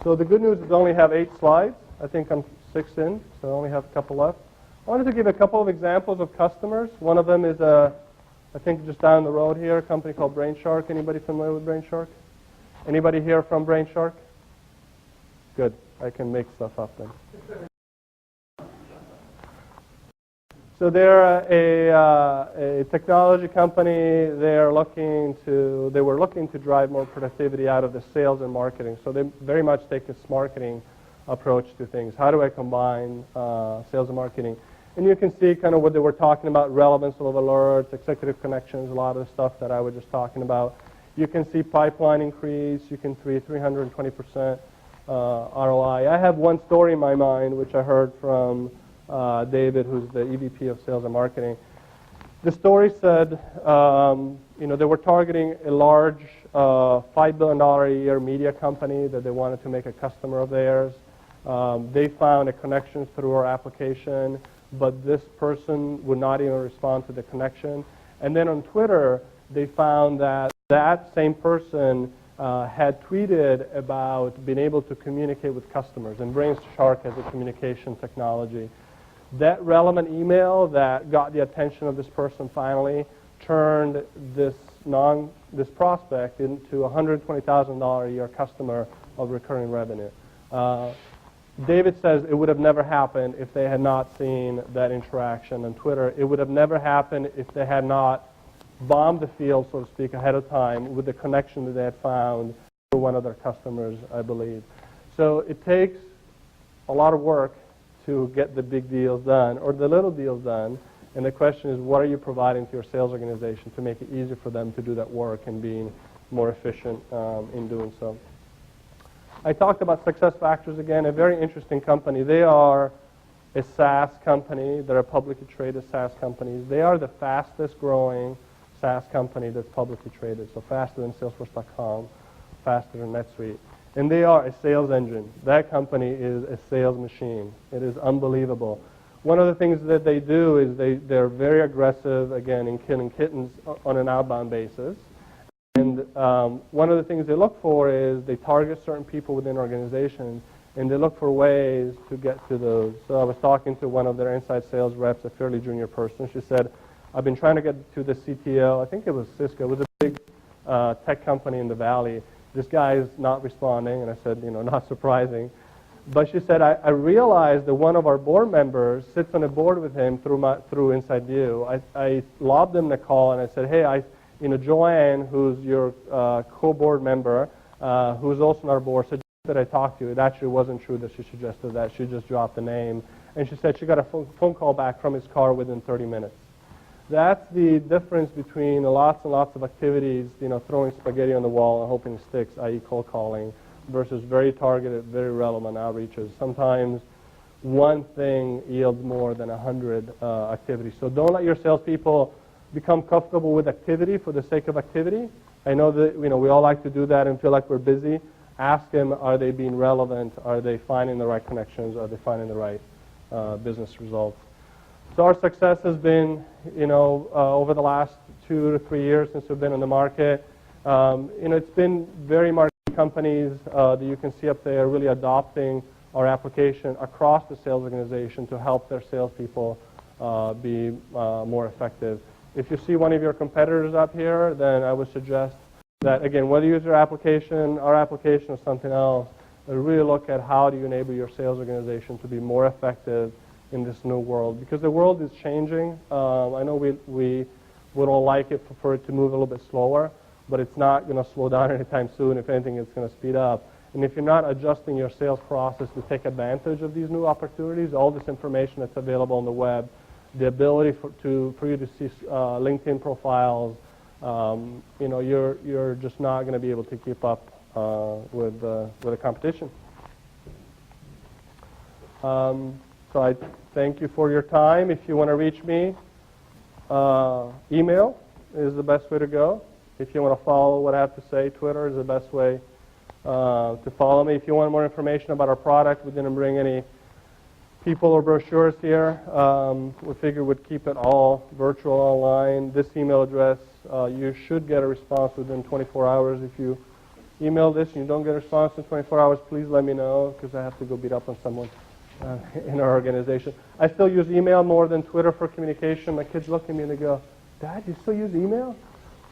So the good news is I only have 8 slides. I think I'm 6 in, so I only have a couple left. I wanted to give a couple of examples of customers. One of them is, I think just down the road here, a company called BrainShark. Anybody familiar with BrainShark? Anybody here from BrainShark? Good. I can make stuff up then. So they're a technology company. They were looking to drive more productivity out of the sales and marketing. So they very much take this marketing approach to things. How do I combine sales and marketing? And you can see kind of what they were talking about, relevance of alerts, executive connections, a lot of the stuff that I was just talking about. You can see pipeline increase. You can see 320% ROI. I have one story in my mind, which I heard from David, who's the EVP of Sales and Marketing. The story said, they were targeting a large $5 billion a year media company that they wanted to make a customer of theirs. They found a connection through our application, but this person would not even respond to the connection. And then on Twitter, they found that that same person had tweeted about being able to communicate with customers, and BrainShark has a communication technology. That relevant email that got the attention of this person finally turned this prospect into a $120,000 a year customer of recurring revenue. David says it would have never happened if they had not seen that interaction on Twitter. It would have never happened if they had not bombed the field, so to speak, ahead of time with the connection that they had found through one of their customers, I believe. So it takes a lot of work to get the big deals done or the little deals done. And the question is, what are you providing to your sales organization to make it easier for them to do that work and being more efficient in doing so? I talked about SuccessFactors again, a very interesting company. They are a SaaS company. They're a publicly traded SaaS company. They are the fastest growing SaaS company that's publicly traded, so faster than Salesforce.com, faster than NetSuite. And they are a sales engine. That company is a sales machine. It is unbelievable. One of the things that they do is they're very aggressive, again, in killing kittens on an outbound basis. And one of the things they look for is they target certain people within organizations, and they look for ways to get to those. So I was talking to one of their inside sales reps, a fairly junior person. She said, I've been trying to get to the CTO. I think it was Cisco. It was a big tech company in the Valley. This guy is not responding, and I said, not surprising. But she said, I realized that one of our board members sits on a board with him through InsideView. I lobbed him a call, and I said, hey, Joanne, who's your co-board member, who's also on our board, suggested that I talk to you. It actually wasn't true that she suggested that. She just dropped the name. And she said she got a phone call back from his car within 30 minutes. That's the difference between lots and lots of activities, throwing spaghetti on the wall and hoping it sticks, i.e. cold calling, versus very targeted, very relevant outreaches. Sometimes one thing yields more than 100 activities. So don't let your salespeople become comfortable with activity for the sake of activity. I know that we all like to do that and feel like we're busy. Ask them, are they being relevant? Are they finding the right connections? Are they finding the right business results? So our success has been, over the last 2 to 3 years since we've been in the market. It's been very market companies that you can see up there really adopting our application across the sales organization to help their salespeople be more effective. If you see one of your competitors up here, then I would suggest that, again, whether you use our application or something else, really look at how do you enable your sales organization to be more effective in this new world, because the world is changing. I know we would all like it for it to move a little bit slower, but it's not going to slow down anytime soon. If anything, it's going to speed up. And if you're not adjusting your sales process to take advantage of these new opportunities, all this information that's available on the web, the ability for you to see LinkedIn profiles, you're just not going to be able to keep up with the competition. So I thank you for your time. If you want to reach me, email is the best way to go. If you want to follow what I have to say, Twitter is the best way to follow me. If you want more information about our product, we didn't bring any people or brochures here. We figured we'd keep it all virtual online. This email address, you should get a response within 24 hours if you email this and you don't get a response in 24 hours, please let me know because I have to go beat up on someone in our organization. I still use email more than Twitter for communication. My kids look at me and they go, Dad, you still use email?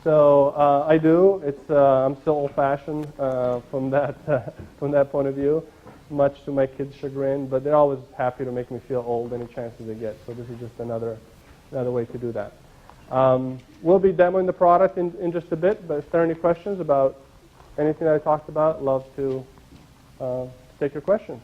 So I do. I'm still old-fashioned from that point of view, much to my kids' chagrin, but they're always happy to make me feel old any chances they get. So this is just another way to do that. We'll be demoing the product in just a bit, but if there are any questions about anything that I talked about, love to take your questions.